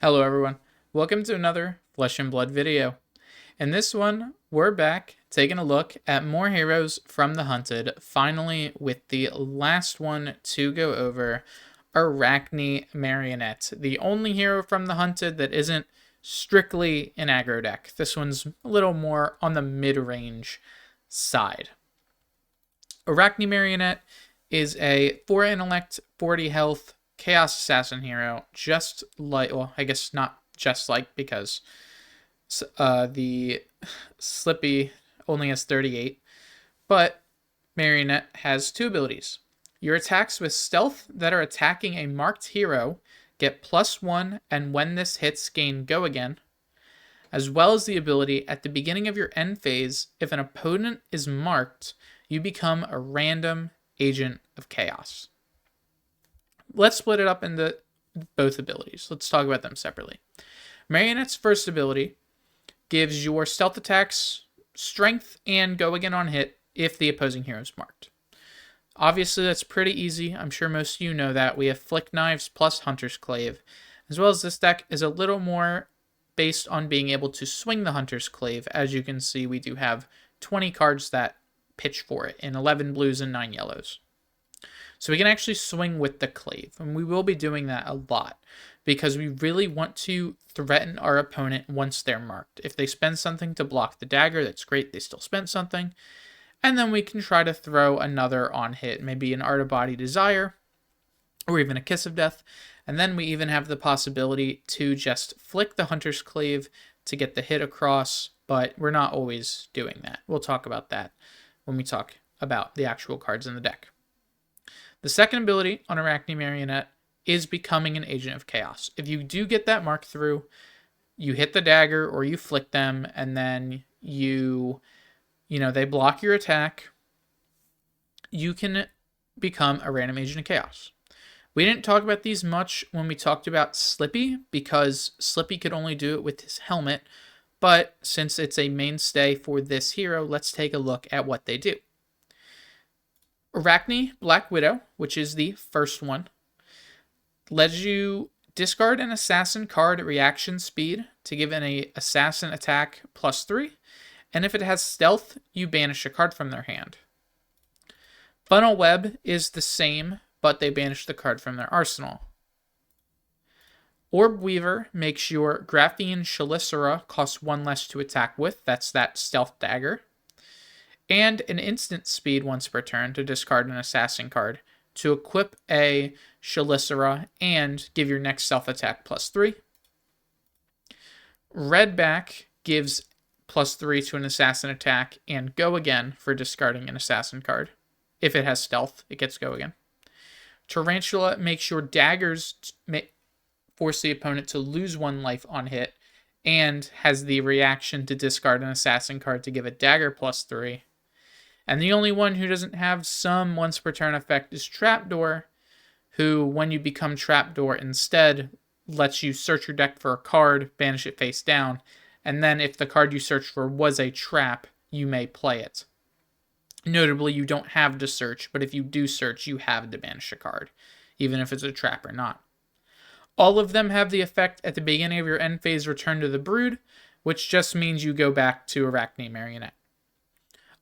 Hello everyone, welcome to another Flesh and Blood video. In this one, we're back taking a look at more heroes from the Hunted, finally with the last one to go over, Arakni Marionette, the only hero from the Hunted that isn't strictly an aggro deck. This one's a little more on the mid-range side. Arakni Marionette is a 4 intellect, 40 health, Chaos Assassin hero, just like, well, I guess not just like, because the Slippy only has 38, but Marionette has two abilities. Your attacks with stealth that are attacking a marked hero get +1, and when this hits, gain go again, as well as the ability at the beginning of your end phase, if an opponent is marked, you become a random agent of chaos. Let's split it up into both abilities. Let's talk about them separately. Marionette's first ability gives your stealth attacks strength and go again on hit if the opposing hero is marked. Obviously, that's pretty easy. I'm sure most of you know that. We have Flick Knives plus Hunter's Clave, as well as this deck is a little more based on being able to swing the Hunter's Clave. As you can see, we do have 20 cards that pitch for it in 11 blues and 9 yellows. So we can actually swing with the Clave, and we will be doing that a lot because we really want to threaten our opponent once they're marked. If they spend something to block the dagger, that's great, they still spent something. And then we can try to throw another on hit, maybe an Art of Body Desire, or even a Kiss of Death. And then we even have the possibility to just flick the Hunter's Clave to get the hit across, but we're not always doing that. We'll talk about that when we talk about the actual cards in the deck. The second ability on Arakni Marionette is becoming an agent of chaos. If you do get that mark through, you hit the dagger or you flick them, and then they block your attack, you can become a random agent of chaos. We didn't talk about these much when we talked about Slippy, because Slippy could only do it with his helmet, but since it's a mainstay for this hero, let's take a look at what they do. Arakni Black Widow, which is the first one, lets you discard an assassin card at reaction speed to give an assassin attack +3, and if it has stealth, you banish a card from their hand. Funnel Web is the same, but they banish the card from their arsenal. Orb Weaver makes your Graphian Chelicera cost 1 less to attack with, that's that stealth dagger, and an instant speed once per turn to discard an assassin card to equip a Chelicera and give your next stealth attack +3. Redback gives +3 to an assassin attack and go again for discarding an assassin card. If it has stealth, it gets go again. Tarantula makes your daggers force the opponent to lose 1 life on hit and has the reaction to discard an assassin card to give a dagger +3. And the only one who doesn't have some once per turn effect is Trapdoor, who, when you become Trapdoor, instead lets you search your deck for a card, banish it face down, and then if the card you searched for was a trap, you may play it. Notably, you don't have to search, but if you do search, you have to banish a card, even if it's a trap or not. All of them have the effect at the beginning of your end phase Return to the Brood, which just means you go back to Arakni Marionette.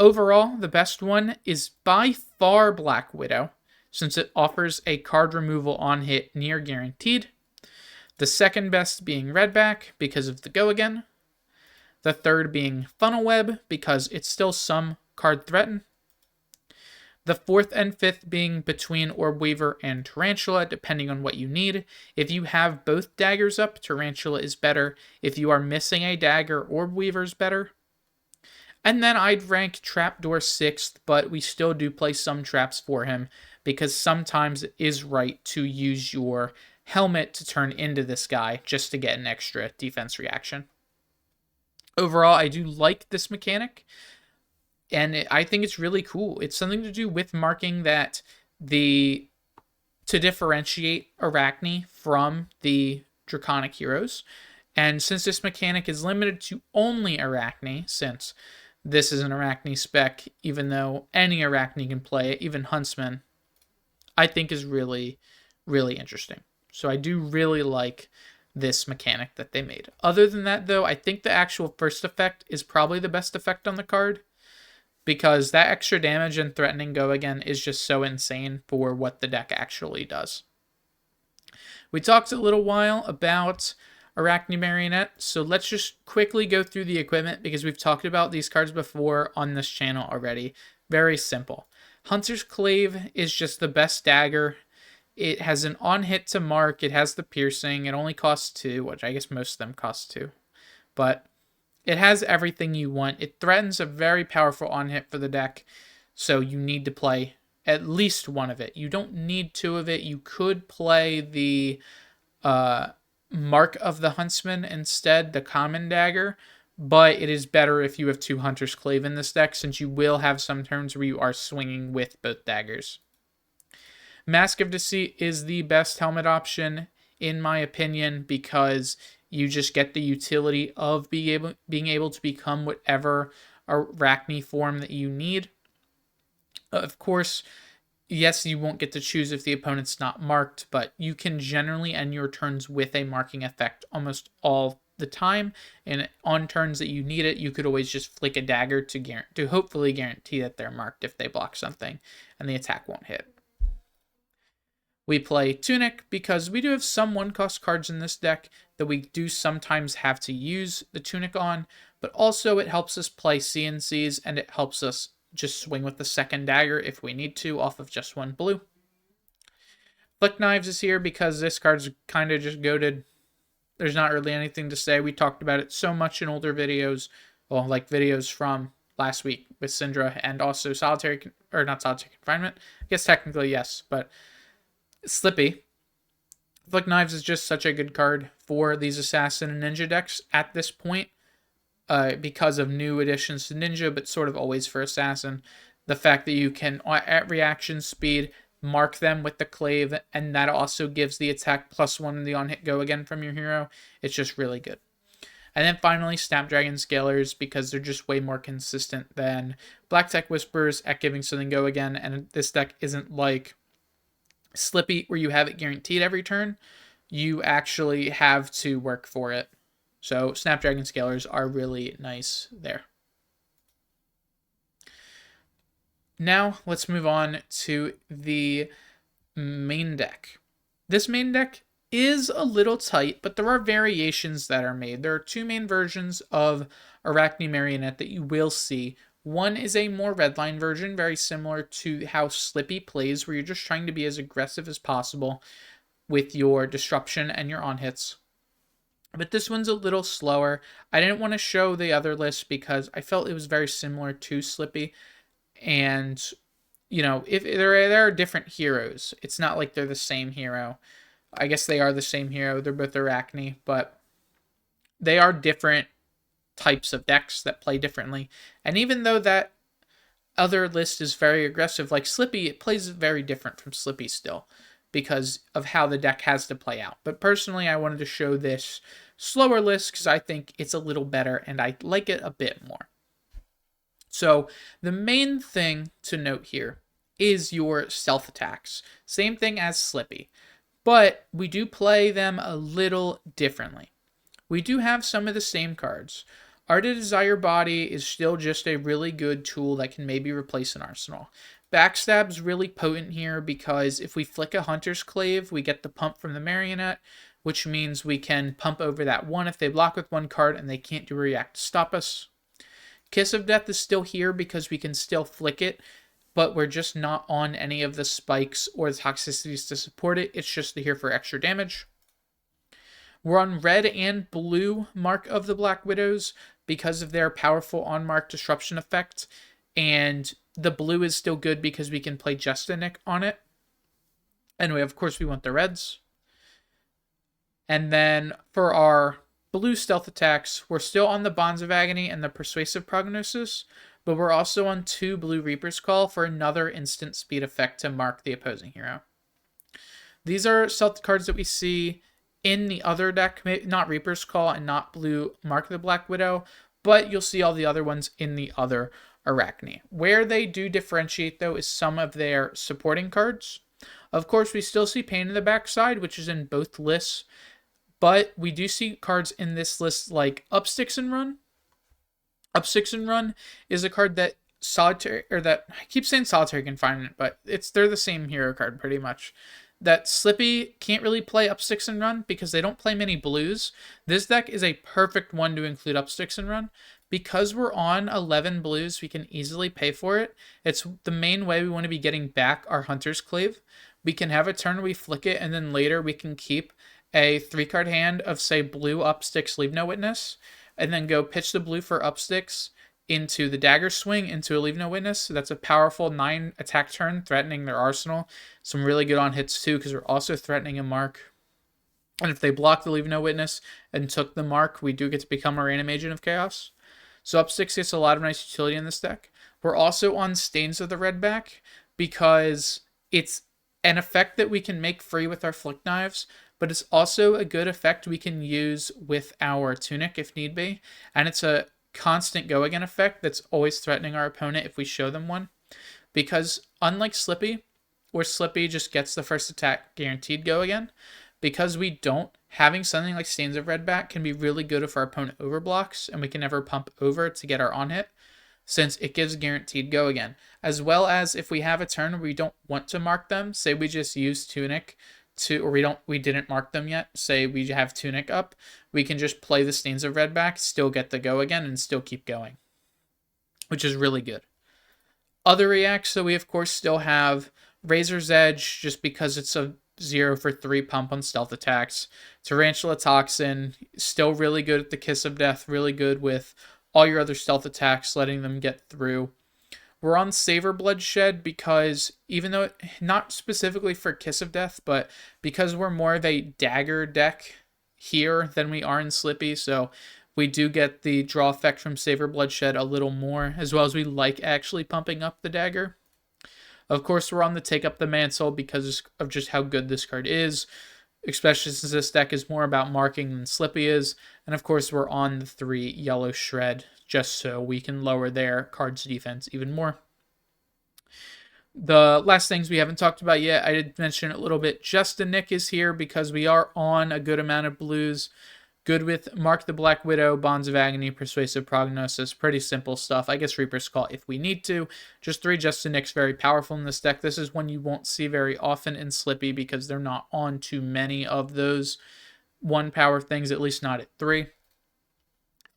Overall, the best one is by far Black Widow, since it offers a card removal on hit near guaranteed. The second best being Redback because of the go again. The third being Funnel Web because it's still some card threaten. The fourth and fifth being between Orb Weaver and Tarantula, depending on what you need. If you have both daggers up, Tarantula is better. If you are missing a dagger, Orb Weaver is better. And then I'd rank Trapdoor 6th, but we still do play some traps for him because sometimes it is right to use your helmet to turn into this guy just to get an extra defense reaction. Overall, I do like this mechanic, and I think it's really cool. It's something to do with marking that to differentiate Arakni from the Draconic heroes. And since this mechanic is limited to only Arakni, since this is an Arakni spec, even though any Arakni can play it, even Huntsman, I think is really, really interesting. So I do really like this mechanic that they made. Other than that, though, I think the actual first effect is probably the best effect on the card, because that extra damage and threatening go again is just so insane for what the deck actually does. We talked a little while about Arakni Marionette, so let's just quickly go through the equipment because we've talked about these cards before on this channel already. Very simple. Hunter's Clave is just the best dagger. It has an on-hit to mark, it has the piercing, it only costs 2, which I guess most of them cost 2. But it has everything you want. It threatens a very powerful on-hit for the deck, so you need to play at least one of it. You don't need 2 of it. You could play the Mark of the Huntsman instead, the common dagger, but it is better if you have 2 Hunter's Clave in this deck, since you will have some turns where you are swinging with both daggers. Mask of Deceit is the best helmet option, in my opinion, because you just get the utility of being able to become whatever Arakni form that you need. Of course, yes, you won't get to choose if the opponent's not marked, but you can generally end your turns with a marking effect almost all the time. And on turns that you need it, you could always just flick a dagger to hopefully guarantee that they're marked if they block something and the attack won't hit. We play Tunic because we do have some 1-cost cards in this deck that we do sometimes have to use the Tunic on, but also it helps us play CNCs and it helps us just swing with the second dagger if we need to off of just 1 blue. Flick Knives is here because this card's kind of just goated. There's not really anything to say. We talked about it so much in older videos, well, like videos from last week with Syndra and also not Solitary Confinement. I guess technically yes, but Slippy. Flick Knives is just such a good card for these Assassin and Ninja decks at this point. Because of new additions to Ninja, but sort of always for Assassin. The fact that you can, at reaction speed, mark them with the Clave, and that also gives the attack +1 and the on-hit go again from your hero. It's just really good. And then finally, Snapdragon Scalers, because they're just way more consistent than Black Tech Whispers at giving something go again, and this deck isn't like Slippy, where you have it guaranteed every turn. You actually have to work for it. So Snapdragon Scalers are really nice there. Now let's move on to the main deck. This main deck is a little tight, but there are variations that are made. There are 2 main versions of Arakni Marionette that you will see. One is a more redline version, very similar to how Slippy plays, where you're just trying to be as aggressive as possible with your disruption and your on-hits. But this one's a little slower. I didn't want to show the other list because I felt it was very similar to Slippy. And, you know, if there are different heroes. It's not like they're the same hero. I guess they are the same hero. They're both Arakni, but they are different types of decks that play differently. And even though that other list is very aggressive, like Slippy, it plays very different from Slippy still, because of how the deck has to play out. But personally, I wanted to show this slower list because I think it's a little better and I like it a bit more. So the main thing to note here is your stealth attacks. Same thing as Slippy, but we do play them a little differently. We do have some of the same cards. Art of Desire Body is still just a really good tool that can maybe replace an arsenal. Backstab's really potent here because if we flick a Hunter's Clave, we get the pump from the Marionette, which means we can pump over that 1 if they block with 1 card and they can't do a react to stop us. Kiss of Death is still here because we can still flick it, but we're just not on any of the spikes or the toxicities to support it. It's just here for extra damage. We're on red and blue Mark of the Black Widows because of their powerful on-mark disruption effect, and the blue is still good because we can play Justinic on it. Anyway, of course, we want the reds. And then for our blue stealth attacks, we're still on the Bonds of Agony and the Persuasive Prognosis, but we're also on 2 blue Reaper's Call for another instant speed effect to mark the opposing hero. These are stealth cards that we see in the other deck, not Reaper's Call and not blue Mark of the Black Widow, but you'll see all the other ones in the other Arakni. Where they do differentiate, though, is some of their supporting cards. Of course, we still see Pain in the Backside, which is in both lists, But we do see cards in this list like Up Sticks and Run. Up Sticks and Run is a card that Solitary, or that, I keep saying Solitary Confinement, but they're the same hero card pretty much. That Slippy can't really play Up Sticks and Run because they don't play many blues. This deck is a perfect one to include Up Sticks and Run. Because we're on 11 blues, we can easily pay for it. It's the main way we want to be getting back our Hunter's Clave. We can have a turn where we flick it, and then later we can keep a 3-card hand of, say, blue Up Sticks, Leave No Witness, and then go pitch the blue for Up Sticks into the Dagger Swing into a Leave No Witness. So that's a powerful 9 attack turn, threatening their arsenal. Some really good on hits too, because we're also threatening a mark. And if they block the Leave No Witness and took the mark, we do get to become a Random Agent of Chaos. So Up Sticks gets a lot of nice utility in this deck. We're also on Stains of the Redback because it's an effect that we can make free with our Flick Knives, but it's also a good effect we can use with our Tunic if need be. And it's a constant go again effect that's always threatening our opponent if we show them one. Because unlike Slippy, where Slippy just gets the first attack guaranteed go again, because we don't, having something like Stains of Redback can be really good if our opponent overblocks and we can never pump over to get our on hit, since it gives guaranteed go again. As well as if we have a turn where we don't want to mark them, say we just use Tunic to, or we didn't mark them yet, say we have Tunic up, we can just play the Stains of Redback, still get the go again, and still keep going, which is really good. Other reacts, so we of course still have Razor's Edge, just because it's a 0 for 3 pump on stealth attacks. Tarantula Toxin, still really good at the Kiss of Death, really good with all your other stealth attacks, letting them get through. We're on Savor Bloodshed because, even though not specifically for Kiss of Death, but because we're more of a dagger deck here than we are in Slippy, so we do get the draw effect from Savor Bloodshed a little more, as well as we like actually pumping up the dagger. Of course, we're on the Take Up the Mantle because of just how good this card is, especially since this deck is more about marking than Slippy is. And of course, we're on the 3 Yellow Shred, just so we can lower their card's defense even more. The last things we haven't talked about yet, I did mention a little bit. Justin Nick is here because we are on a good amount of blues. Good with Mark the Black Widow, Bonds of Agony, Persuasive Prognosis. Pretty simple stuff. I guess Reaper's Call if we need to. Just 3 Justin Nicks, very powerful in this deck. This is one you won't see very often in Slippy because they're not on too many of those 1 power things, at least not at 3.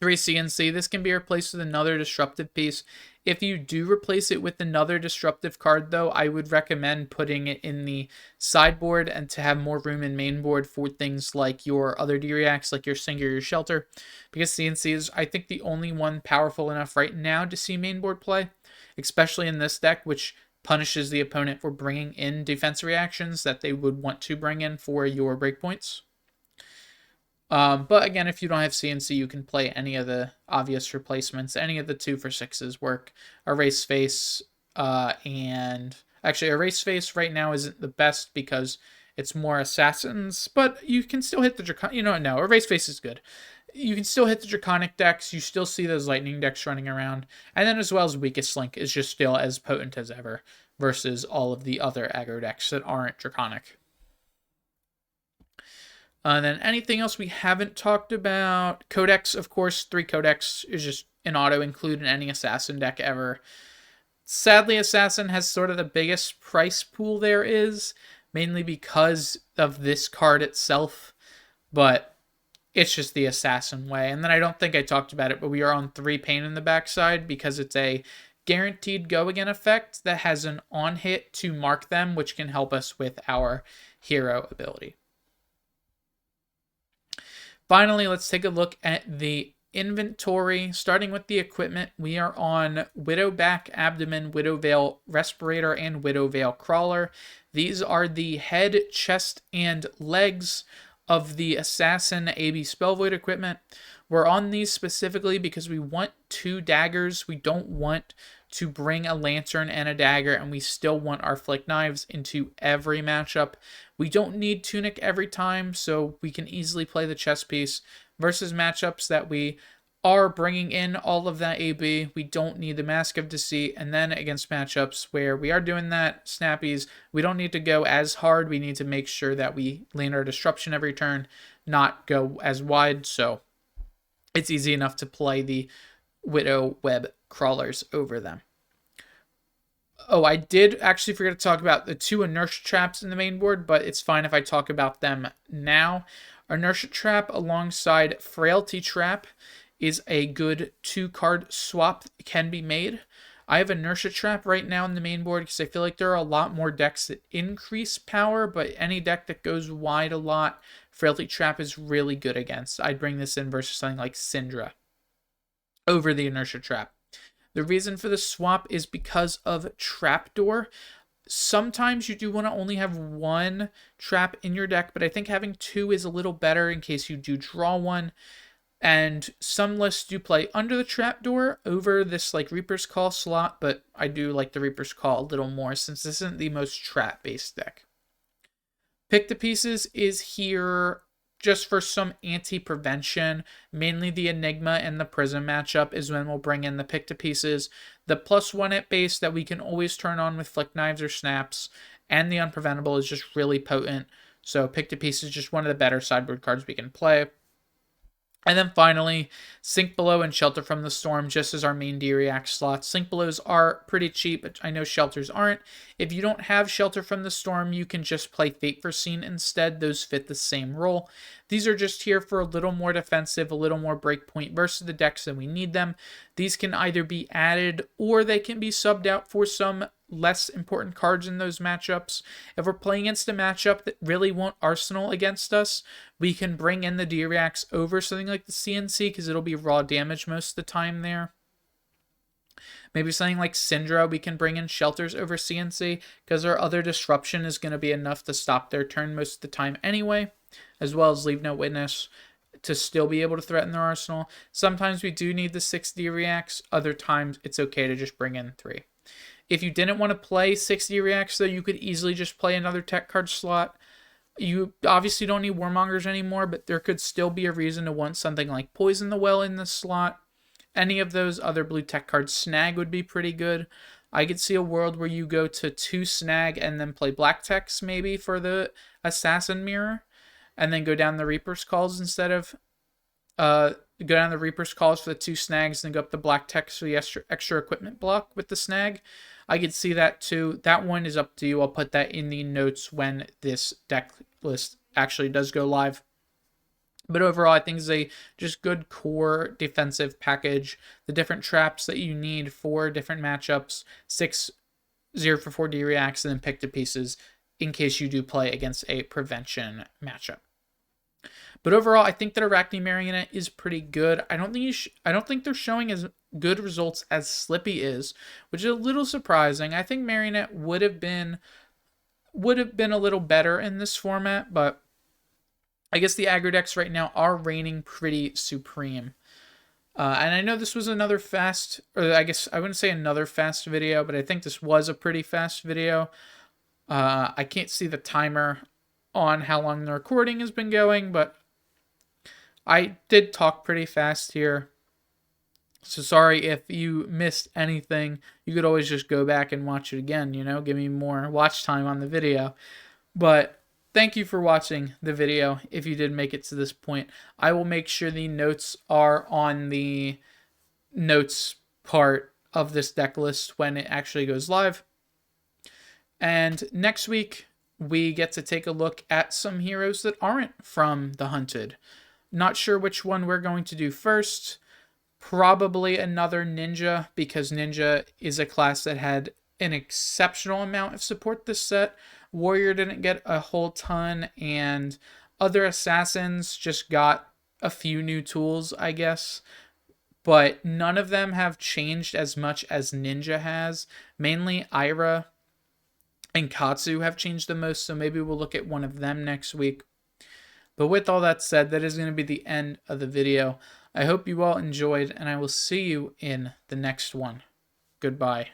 3 CNC. This can be replaced with another disruptive piece. If you do replace it with another disruptive card, though, I would recommend putting it in the sideboard and to have more room in main board for things like your other D-Reacts, like your Sink or your Shelter. Because CNC is, I think, the only one powerful enough right now to see main board play, especially in this deck, which punishes the opponent for bringing in defense reactions that they would want to bring in for your breakpoints. But again, if you don't have CNC, you can play any of the obvious replacements. Any of the 2 for 6s work. Erase Face, and actually Erase Face right now isn't the best because it's more assassins, but you can still hit the Draconic. No, Erase Face is good. You can still hit the Draconic decks. You still see those Lightning decks running around. And then as well as Weakest Link is just still as potent as ever versus all of the other aggro decks that aren't Draconic. Then anything else we haven't talked about? Codex, of course. 3 Codex is just an auto include in any Assassin deck ever. Sadly, Assassin has sort of the biggest price pool there is, mainly because of this card itself, but it's just the Assassin way. And then I don't think I talked about it, but we are on 3 Pain in the backside because it's a guaranteed go again effect that has an on hit to mark them, which can help us with our hero ability. Finally, let's take a look at the inventory. Starting with the equipment, we are on Widow Back, Abdomen, Widow Veil, Respirator, and Widow Veil Crawler. These are the head, chest, and legs of the Assassin AB Spellvoid equipment. We're on these specifically because we want 2 daggers. We don't want to bring a lantern and a dagger, and we still want our Flick Knives into every matchup. We don't need Tunic every time, so we can easily play the chess piece versus matchups that we are bringing in all of that AB. We don't need the Mask of Deceit. And then against matchups where we are doing that, snappies, we don't need to go as hard. We need to make sure that we land our disruption every turn, not go as wide. So it's easy enough to play the Widow Web Crawlers over them. Oh, I did actually forget to talk about the 2 Inertia Traps in the main board, but it's fine if I talk about them now. Inertia Trap alongside Frailty Trap is a good 2-card swap that can be made. I have Inertia Trap right now in the main board because I feel like there are a lot more decks that increase power, but any deck that goes wide a lot, Frailty Trap is really good against. I'd bring this in versus something like Syndra over the Inertia Trap. The reason for the swap is because of Trapdoor. Sometimes you do want to only have 1 trap in your deck, but I think having 2 is a little better in case you do draw 1. And some lists do play under the Trapdoor over this like Reaper's Call slot, but I do like the Reaper's Call a little more since this isn't the most trap-based deck. Pick the Pieces is here just for some anti-prevention. Mainly the Enigma and the Prism matchup is when we'll bring in the Pick to Pieces. The +1 at base that we can always turn on with Flick Knives or Snaps, and the Unpreventable is just really potent. So Pick to Pieces is just one of the better sideboard cards we can play. And then finally, Sink Below and Shelter from the Storm, just as our main D-React slots. Sink Belows are pretty cheap, but I know Shelters aren't. If you don't have Shelter from the Storm, you can just play Fate Foreseen instead. Those fit the same role. These are just here for a little more defensive, a little more breakpoint versus the decks that we need them. These can either be added or they can be subbed out for some less important cards in those matchups. If we're playing against a matchup that really won't Arsenal against us, we can bring in the D-Reacts over something like the CNC because it'll be raw damage most of the time there. Maybe something like Syndra, we can bring in Shelters over CNC because our other disruption is going to be enough to stop their turn most of the time anyway, as well as Leave No Witness to still be able to threaten their arsenal. Sometimes we do need the 6 D-Reacts. Other times it's okay to just bring in 3. If you didn't want to play 6 D-Reacts, though, you could easily just play another tech card slot. You obviously don't need Warmongers anymore, but there could still be a reason to want something like Poison the Well in this slot. Any of those other blue tech cards, Snag would be pretty good. I could see a world where you go to 2 Snag and then play black techs maybe for the Assassin Mirror, and then go down the Reaper's Calls instead of go down the Reaper's Calls for the 2 snags and go up the black techs for the extra equipment block with the snag. I could see that too. That one is up to you. I'll put that in the notes when this deck list actually does go live. But overall, I think it's a just good core defensive package. The different traps that you need for different matchups. 6 0-for-4 D-Reacts, and then Pick to Pieces in case you do play against a prevention matchup. But overall, I think that Arakni Marionette is pretty good. I don't think they're showing as good results as Slippy is, which is a little surprising. I think Marionette would have been a little better in this format, but I guess the aggro decks right now are reigning pretty supreme. And I know this was another fast, or I guess I wouldn't say another fast video, but I think this was a pretty fast video. I can't see the timer on how long the recording has been going, but I did talk pretty fast here. So sorry if you missed anything. You could always just go back and watch it again, give me more watch time on the video. But thank you for watching the video if you did make it to this point. I will make sure the notes are on the notes part of this deck list when it actually goes live. And next week, we get to take a look at some heroes that aren't from the Hunted. Not sure which one we're going to do first. Probably another Ninja, because Ninja is a class that had an exceptional amount of support this set. Warrior didn't get a whole ton, and other assassins just got a few new tools, I guess. But none of them have changed as much as Ninja has. Mainly Ira and Katsu have changed the most, so maybe we'll look at one of them next week. But with all that said, that is going to be the end of the video. I hope you all enjoyed, and I will see you in the next one. Goodbye.